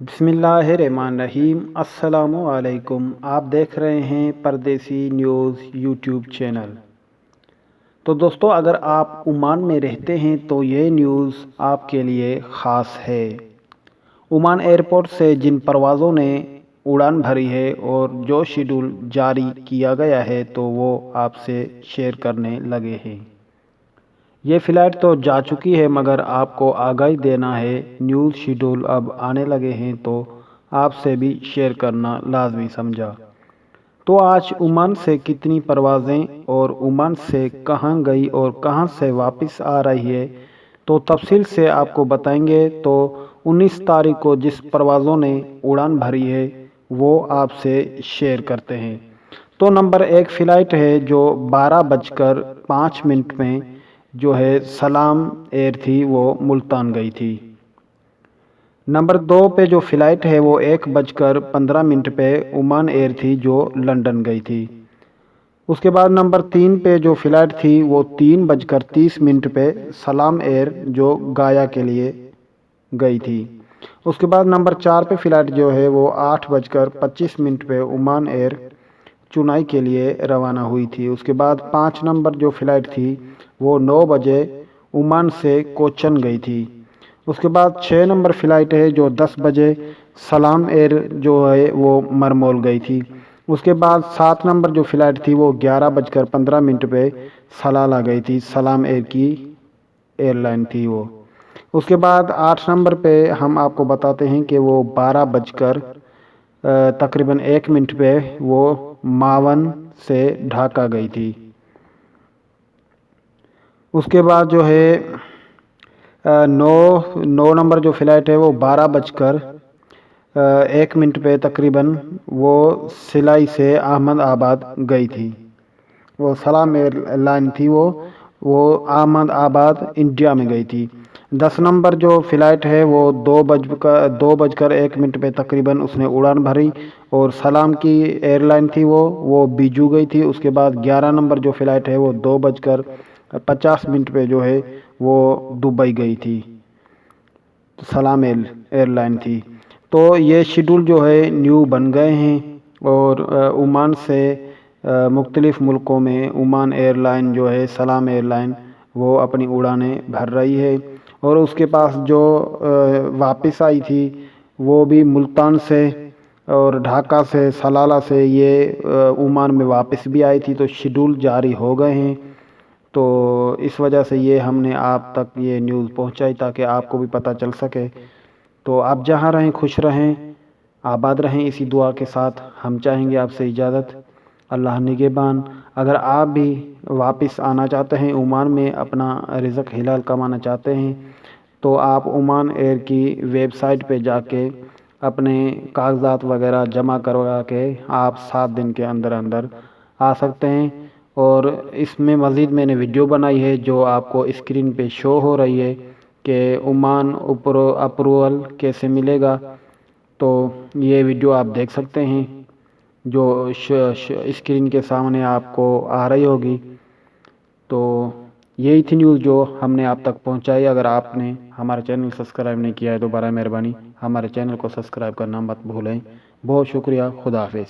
बिस्मिल्लाहिर्रहमानिर्रहीम। अस्सलामु अलैकुम। आप देख रहे हैं परदेसी न्यूज़ यूट्यूब चैनल। तो दोस्तों, अगर आप ओमान में रहते हैं तो ये न्यूज़ आपके लिए ख़ास है। ओमान एयरपोर्ट से जिन परवाज़ों ने उड़ान भरी है और जो शेड्यूल जारी किया गया है तो वो आपसे शेयर करने लगे हैं। ये फ़्लाइट तो जा चुकी है मगर आपको आगाही देना है, न्यूज़ शेड्यूल अब आने लगे हैं तो आपसे भी शेयर करना लाजमी समझा। तो आज ओमान से कितनी परवाज़ें और ओमान से कहां गई और कहां से वापस आ रही है तो तफसील से आपको बताएंगे। तो 19 तारीख को जिस परवाज़ों ने उड़ान भरी है वो आपसे शेयर करते हैं। तो नंबर 1 फ़्लाइट है जो 12:05 में जो है सलाम एयर थी, वो मुल्तान गई थी। नंबर 2 पे जो फ़्लाइट है वो 1:15 पे ओमान एयर थी जो लंदन गई थी। उसके बाद नंबर 3 पे जो फ़्लाइट थी वो 3:30 पे सलाम एयर जो गाया के लिए गई थी। उसके बाद नंबर 4 पे फ़्लाइट जो है वो 8:25 पे ओमान एयर चुनाई के लिए रवाना हुई थी। उसके बाद 5 नंबर जो फ़्लाइट थी वो 9 बजे ओमान से कोचन गई थी। उसके बाद 6 नंबर फ़्लाइट है जो 10 बजे सलाम एयर जो है वो मरमोल गई थी। उसके बाद 7 नंबर जो फ़्लाइट थी वो 11:15 पे सलाला गई थी, सलाम एयर की एयरलाइन थी वो। उसके बाद 8 नंबर पे हम आपको बताते हैं कि वो 12:01 पे वो मावन से ढाका गई थी। उसके बाद जो है 9 नंबर जो फ़्लाइट है वो 12:01 पे तकरीबन वो सिलाई से अहमदाबाद गई थी। वो सलाम एयरलाइन थी वो अहमदाबाद इंडिया में गई थी। 10 नंबर जो फ़्लाइट है वो 2:01 पे तकरीबन उसने उड़ान भरी और सलाम की एयरलाइन थी वो बीजू गई थी। उसके बाद 11 नंबर जो फ़्लाइट है वो 2:50 पे जो है वो दुबई गई थी, तो सलाम एयरलाइन थी। तो ये शेड्यूल जो है न्यू बन गए हैं और ओमान से मुख्तलिफ़ मुल्कों में ओमान एयरलाइन जो है सलाम एयरलाइन वो अपनी उड़ानें भर रही है। और उसके पास जो वापस आई थी वो भी मुल्तान से और ढाका से सलाला से ये ओमान में वापस भी आई थी। तो शेड्यूल जारी हो गए हैं, तो इस वजह से ये हमने आप तक ये न्यूज़ पहुंचाई ताकि आपको भी पता चल सके। तो आप जहां रहें खुश रहें, आबाद रहें, इसी दुआ के साथ हम चाहेंगे आपसे इजाज़त। अल्लाह निगहबान। अगर आप भी वापस आना चाहते हैं ओमान में, अपना रिज़्क़ हिलाल कमाना चाहते हैं तो आप ओमान एयर की वेबसाइट पे जाके अपने कागज़ात वगैरह जमा करवा के आप 7 दिन के अंदर अंदर आ सकते हैं। और इसमें मज़ीद मैंने वीडियो बनाई है जो आपको स्क्रीन पे शो हो रही है कि ओमान अप्रूवल कैसे मिलेगा। तो ये वीडियो आप देख सकते हैं जो स्क्रीन के सामने आपको आ रही होगी। तो यही थी न्यूज़ जो हमने आप तक पहुंचाई। अगर आपने हमारा चैनल सब्सक्राइब नहीं किया है तो बराए मेहरबानी हमारे चैनल को सब्सक्राइब करना मत भूलें। बहुत शुक्रिया। खुदा हाफिज़।